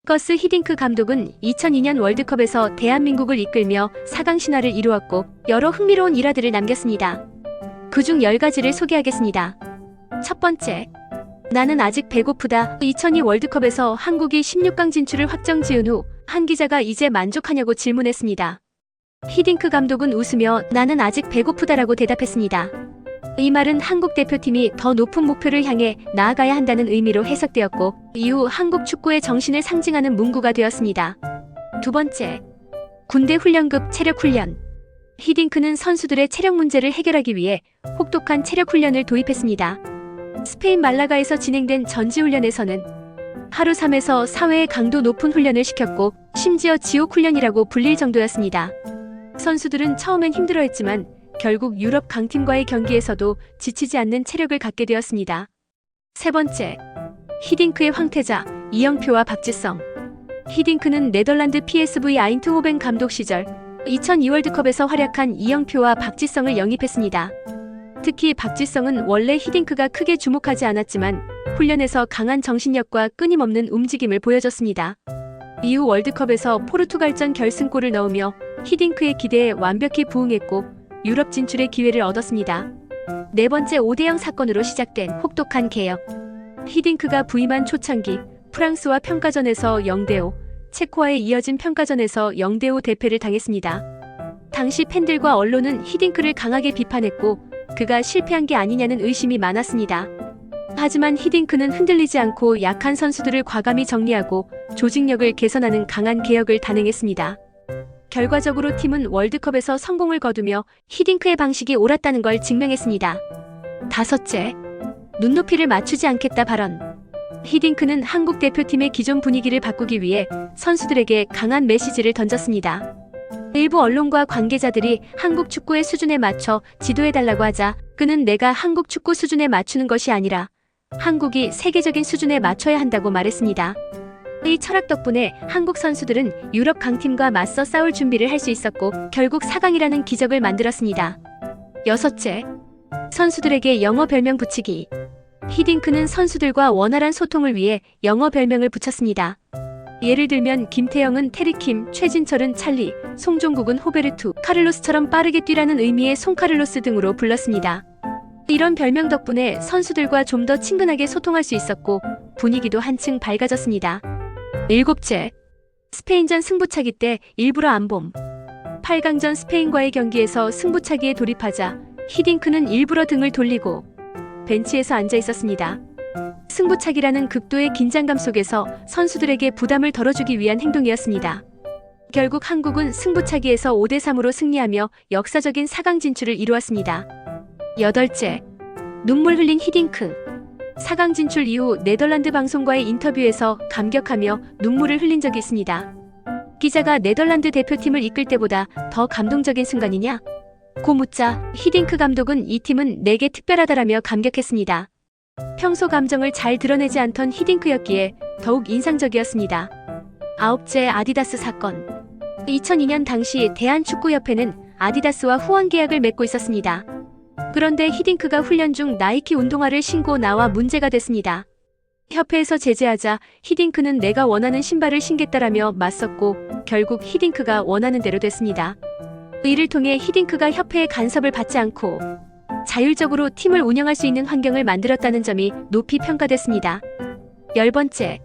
거스 히딩크 감독은 2002년 월드컵에서 대한민국을 이끌며 4강 신화를 이루었고 여러 흥미로운 일화들을 남겼습니다. 그중 10가지를 소개하겠습니다. 첫 번째, 나는 아직 배고프다. 2002 월드컵에서 한국이 16강 진출을 확정 지은 후 한 기자가 이제 만족하냐고 질문했습니다. 히딩크 감독은 웃으며 나는 아직 배고프다라고 대답했습니다. 이 말은 한국 대표팀이 더 높은 목표를 향해 나아가야 한다는 의미로 해석되었고 이후 한국 축구의 정신을 상징하는 문구가 되었습니다. 두 번째, 군대 훈련급 체력 훈련. 히딩크는 선수들의 체력 문제를 해결하기 위해 혹독한 체력 훈련을 도입했습니다. 스페인 말라가에서 진행된 전지훈련에서는 하루 3에서 4회의 강도 높은 훈련을 시켰고 심지어 지옥 훈련이라고 불릴 정도였습니다. 선수들은 처음엔 힘들어했지만 결국 유럽 강팀과의 경기에서도 지치지 않는 체력을 갖게 되었습니다. 세 번째, 히딩크의 황태자 이영표와 박지성. 히딩크는 네덜란드 PSV 아인트호벤 감독 시절 2002 월드컵에서 활약한 이영표와 박지성을 영입했습니다. 특히 박지성은 원래 히딩크가 크게 주목하지 않았지만 훈련에서 강한 정신력과 끊임없는 움직임을 보여줬습니다. 이후 월드컵에서 포르투갈전 결승골을 넣으며 히딩크의 기대에 완벽히 부응했고 유럽 진출의 기회를 얻었습니다. 네 번째, 5대0 사건으로 시작된 혹독한 개혁. 히딩크가 부임한 초창기 프랑스와 평가전에서 0대5, 체코와에 이어진 평가전에서 0대5 대패를 당했습니다. 당시 팬들과 언론은 히딩크를 강하게 비판했고 그가 실패한 게 아니냐는 의심이 많았습니다. 하지만 히딩크는 흔들리지 않고 약한 선수들을 과감히 정리하고 조직력을 개선하는 강한 개혁을 단행했습니다. 결과적으로 팀은 월드컵에서 성공을 거두며 히딩크의 방식이 옳았다는 걸 증명했습니다. 다섯째, 눈높이를 맞추지 않겠다 발언. 히딩크는 한국 대표팀의 기존 분위기를 바꾸기 위해 선수들에게 강한 메시지를 던졌습니다. 일부 언론과 관계자들이 한국 축구의 수준에 맞춰 지도해달라고 하자 그는 내가 한국 축구 수준에 맞추는 것이 아니라 한국이 세계적인 수준에 맞춰야 한다고 말했습니다. 이 철학 덕분에 한국 선수들은 유럽 강팀과 맞서 싸울 준비를 할 수 있었고 결국 4강이라는 기적을 만들었습니다. 여섯째, 선수들에게 영어 별명 붙이기. 히딩크는 선수들과 원활한 소통을 위해 영어 별명을 붙였습니다. 예를 들면 김태형은 테리킴, 최진철은 찰리, 송종국은 호베르투, 카를로스처럼 빠르게 뛰라는 의미의 송카를로스 등으로 불렀습니다. 이런 별명 덕분에 선수들과 좀 더 친근하게 소통할 수 있었고 분위기도 한층 밝아졌습니다. 일곱째, 스페인전 승부차기 때 일부러 안 봄. 8강전 스페인과의 경기에서 승부차기에 돌입하자 히딩크는 일부러 등을 돌리고 벤치에서 앉아 있었습니다. 승부차기라는 극도의 긴장감 속에서 선수들에게 부담을 덜어주기 위한 행동이었습니다. 결국 한국은 승부차기에서 5대3으로 승리하며 역사적인 4강 진출을 이루었습니다. 여덟째, 눈물 흘린 히딩크. 4강 진출 이후 네덜란드 방송과의 인터뷰에서 감격하며 눈물을 흘린 적이 있습니다. 기자가 네덜란드 대표팀을 이끌 때보다 더 감동적인 순간이냐? 고 묻자 히딩크 감독은 이 팀은 내게 특별하다라며 감격했습니다. 평소 감정을 잘 드러내지 않던 히딩크였기에 더욱 인상적이었습니다. 아홉째, 아디다스 사건. 2002년 당시 대한축구협회는 아디다스와 후원 계약을 맺고 있었습니다. 그런데 히딩크가 훈련 중 나이키 운동화를 신고 나와 문제가 됐습니다. 협회에서 제재하자 히딩크는 내가 원하는 신발을 신겠다라며 맞섰고 결국 히딩크가 원하는 대로 됐습니다. 이를 통해 히딩크가 협회의 간섭을 받지 않고 자율적으로 팀을 운영할 수 있는 환경을 만들었다는 점이 높이 평가됐습니다. 10번째,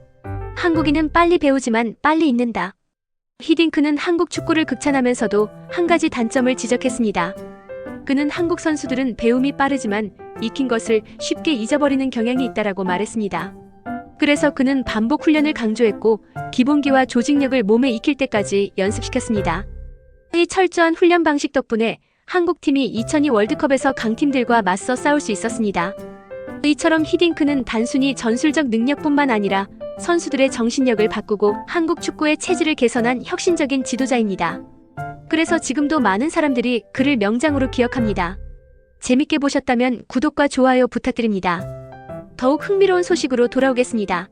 한국인은 빨리 배우지만 빨리 잊는다. 히딩크는 한국 축구를 극찬하면서도 한 가지 단점을 지적했습니다. 그는 한국 선수들은 배움이 빠르지만 익힌 것을 쉽게 잊어버리는 경향이 있다라고 말했습니다. 그래서 그는 반복 훈련을 강조했고 기본기와 조직력을 몸에 익힐 때까지 연습시켰습니다. 이 철저한 훈련 방식 덕분에 한국팀이 2002 월드컵에서 강팀들과 맞서 싸울 수 있었습니다. 이처럼 히딩크는 단순히 전술적 능력뿐만 아니라 선수들의 정신력을 바꾸고 한국 축구의 체질을 개선한 혁신적인 지도자입니다. 그래서 지금도 많은 사람들이 그를 명장으로 기억합니다. 재밌게 보셨다면 구독과 좋아요 부탁드립니다. 더욱 흥미로운 소식으로 돌아오겠습니다.